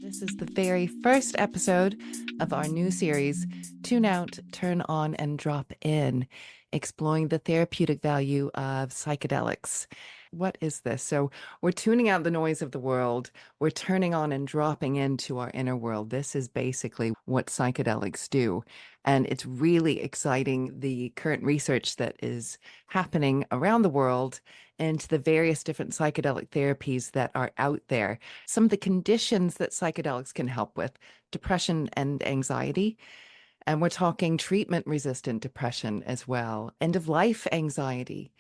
This is the very first episode of our new series, Tune Out, Turn On, and Drop In, exploring the therapeutic value of psychedelics. What is this? So, we're tuning out the noise of the world, we're turning on and dropping into our inner world. This is basically what psychedelics do. And it's really exciting, the current research that is happening around the world into the various different psychedelic therapies that are out there. Some of the conditions that psychedelics can help with: depression and anxiety. And we're talking treatment resistant depression as well, end of life anxiety,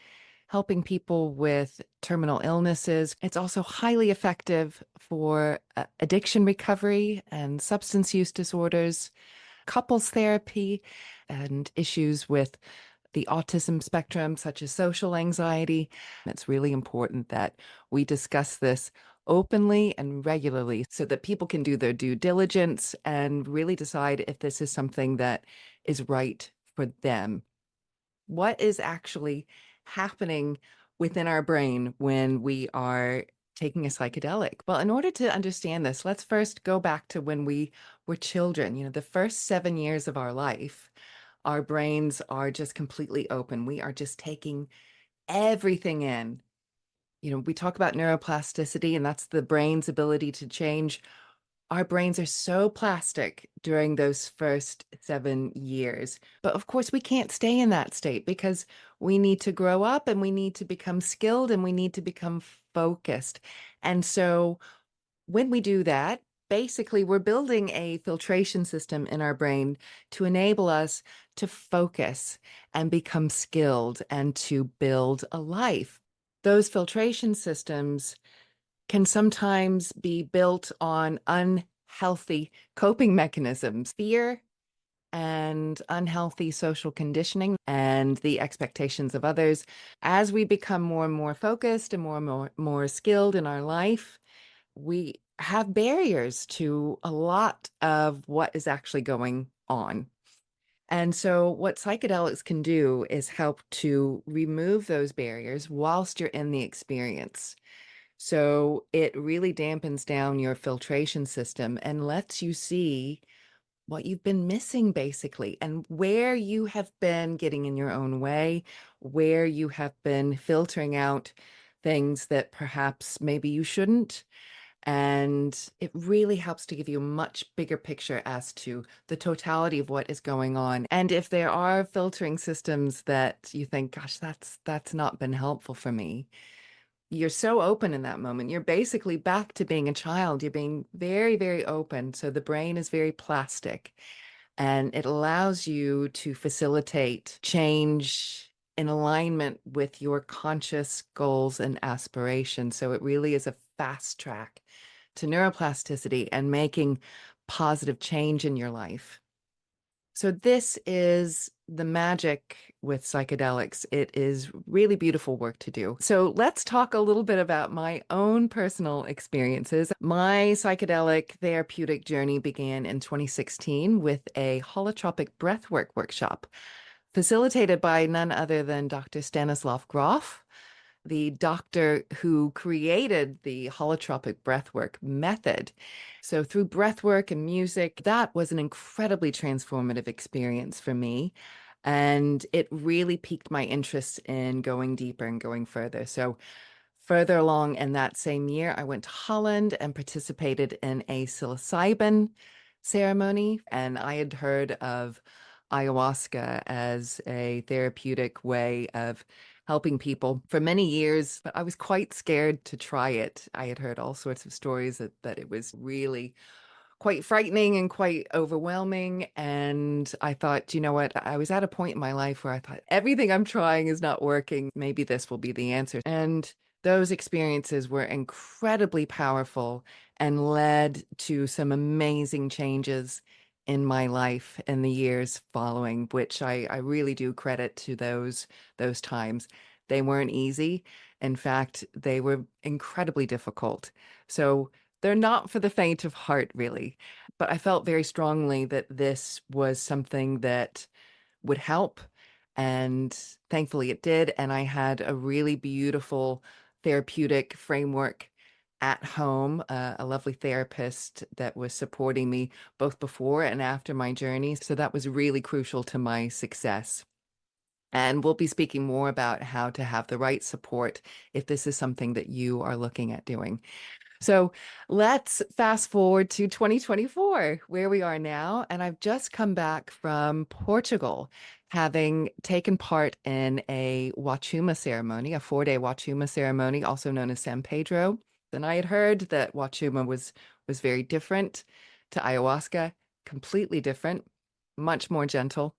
helping people with terminal illnesses. It's also highly effective for addiction recovery and substance use disorders, couples therapy, and issues with the autism spectrum, such as social anxiety. It's really important that we discuss this openly and regularly so that people can do their due diligence and really decide if this is something that is right for them. What is actually happening within our brain when we are taking a psychedelic? Well, in order to understand this, let's first go back to when we were children. The first 7 years of our life, our brains are just completely open. We are just taking everything in. We talk about neuroplasticity, and that's the brain's ability to change. Our brains are so plastic during those first 7 years. But of course, we can't stay in that state because we need to grow up and we need to become skilled and we need to become focused. And so when we do that, basically, we're building a filtration system in our brain to enable us to focus and become skilled and to build a life. Those filtration systems can sometimes be built on unhealthy coping mechanisms, fear and unhealthy social conditioning and the expectations of others. As we become more and more focused and more skilled in our life, we have barriers to a lot of what is actually going on. And so, what psychedelics can do is help to remove those barriers whilst you're in the experience. So, it really dampens down your filtration system and lets you see what you've been missing, basically, and where you have been getting in your own way, where you have been filtering out things that perhaps maybe you shouldn't. And it really helps to give you a much bigger picture as to the totality of what is going on. And if there are filtering systems that you think, gosh, that's not been helpful for me, you're so open in that moment. You're basically back to being a child. You're being very, very open. So the brain is very plastic, and it allows you to facilitate change in alignment with your conscious goals and aspirations. So it really is a fast track to neuroplasticity and making positive change in your life. So this is the magic with psychedelics. It is really beautiful work to do. So let's talk a little bit about my own personal experiences. My psychedelic therapeutic journey began in 2016 with a holotropic breathwork workshop facilitated by none other than Dr. Stanislav Grof, the doctor who created the holotropic breathwork method. So through breathwork and music, that was an incredibly transformative experience for me. And it really piqued my interest in going deeper and going further. So further along in that same year, I went to Holland and participated in a psilocybin ceremony. And I had heard of ayahuasca as a therapeutic way of helping people for many years, but I was quite scared to try it. I had heard all sorts of stories that it was really quite frightening and quite overwhelming. And I thought, you know what? I was at a point in my life where I thought, everything I'm trying is not working. Maybe this will be the answer. And those experiences were incredibly powerful and led to some amazing changes in my life in the years following, which I really do credit to those times. They weren't easy. In fact, they were incredibly difficult. So they're not for the faint of heart, really. But I felt very strongly that this was something that would help. And thankfully it did. And I had a really beautiful therapeutic framework at home, a lovely therapist that was supporting me both before and after my journey. So that was really crucial to my success. And we'll be speaking more about how to have the right support if this is something that you are looking at doing. So let's fast forward to 2024, where we are now. And I've just come back from Portugal, having taken part in a Huachuma ceremony, a 4-day Huachuma ceremony, also known as San Pedro. And I had heard that Huachuma was very different to ayahuasca, completely different, much more gentle.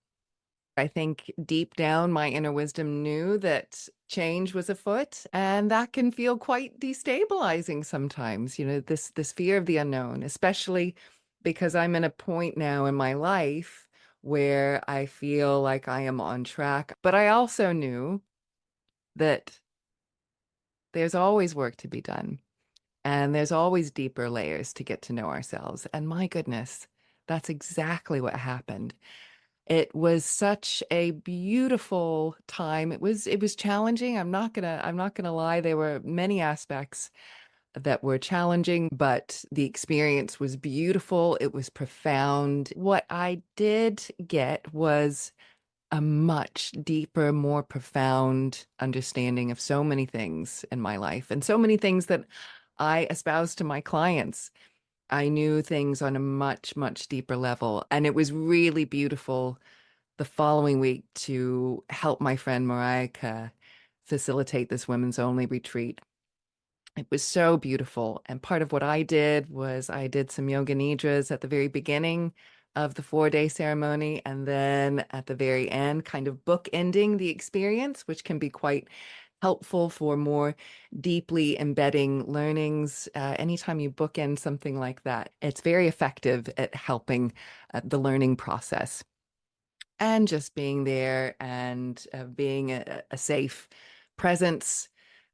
I think deep down, my inner wisdom knew that change was afoot, and that can feel quite destabilizing sometimes, this fear of the unknown, especially because I'm in a point now in my life where I feel like I am on track. But I also knew that there's always work to be done, and there's always deeper layers to get to know ourselves. And my goodness, that's exactly what happened. It was such a beautiful time. It was challenging. I'm not gonna lie. There were many aspects that were challenging, but the experience was beautiful. It was profound. What I did get was a much deeper, more profound understanding of so many things in my life and so many things that I espouse to my clients. I knew things on a much, much deeper level, and it was really beautiful the following week to help my friend Mariah facilitate this women's only retreat. It was so beautiful. And part of what I did was I did some yoga nidras at the very beginning of the 4-day ceremony. And then at the very end, kind of bookending the experience, which can be quite helpful for more deeply embedding learnings. Anytime you bookend something like that, it's very effective at helping the learning process. And just being there and being a safe presence.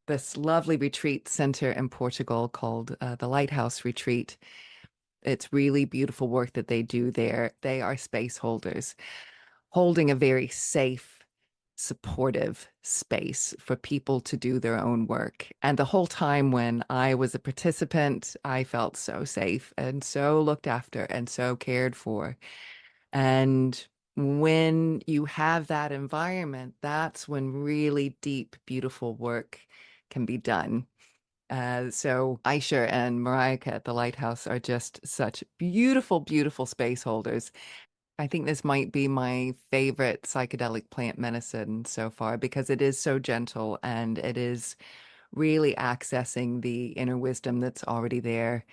This lovely retreat center in Portugal called the Lighthouse Retreat. It's really beautiful work that they do there. They are space holders, holding a very safe, supportive space for people to do their own work. And the whole time when I was a participant, I felt so safe and so looked after and so cared for. And when you have that environment, that's when really deep, beautiful work can be done. So Aisha and Marika at the Lighthouse are just such beautiful, beautiful space holders. I think this might be my favorite psychedelic plant medicine so far because it is so gentle and it is really accessing the inner wisdom that's already there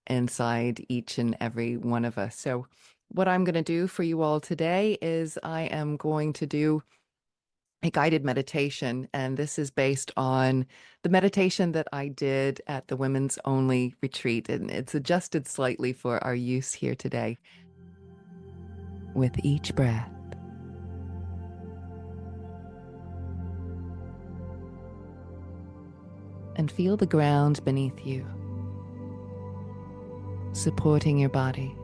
inside each and every one of us. So, what I'm going to do for you all today is I am going to do a guided meditation, and this is based on the meditation that I did at the Women's Only retreat, and it's adjusted slightly for our use here today. With each breath, and feel the ground beneath you, supporting your body.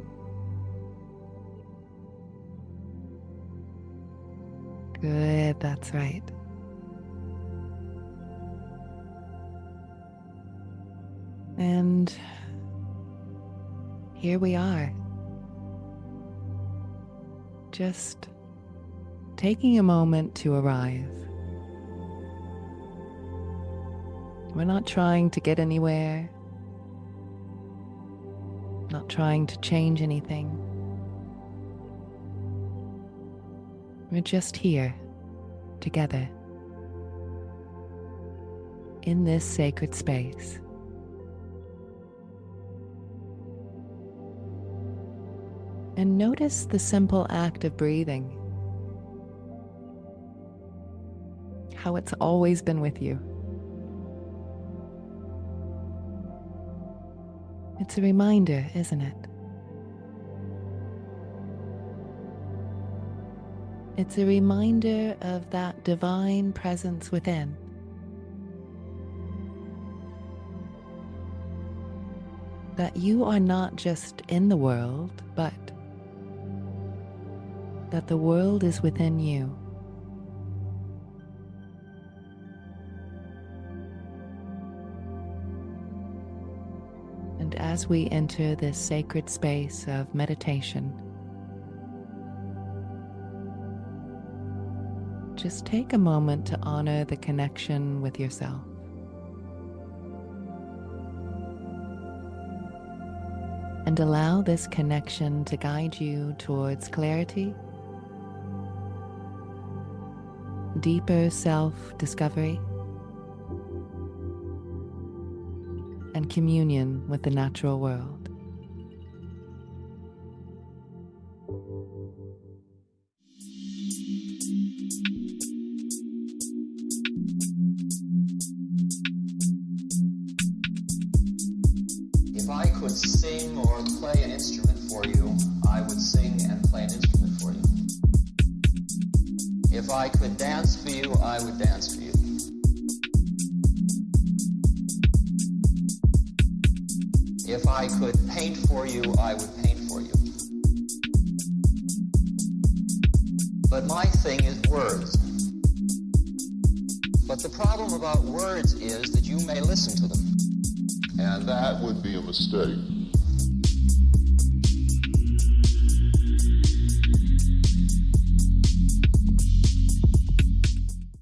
Good, that's right. And here we are, just taking a moment to arrive. We're not trying to get anywhere, not trying to change anything. We're just here, together, in this sacred space. And notice the simple act of breathing, how it's always been with you. It's a reminder, isn't it? It's a reminder of that divine presence within. That you are not just in the world, but that the world is within you. as we enter this sacred space of meditation, just take a moment to honor the connection with yourself. And allow this connection to guide you towards clarity, deeper self-discovery, and communion with the natural world. If I could sing or play an instrument for you, I would sing and play an instrument for you. If I could dance for you, I would dance for you. If I could paint for you, I would paint for you. But my thing is words. But the problem about words is that you may listen to them. And that would be a mistake.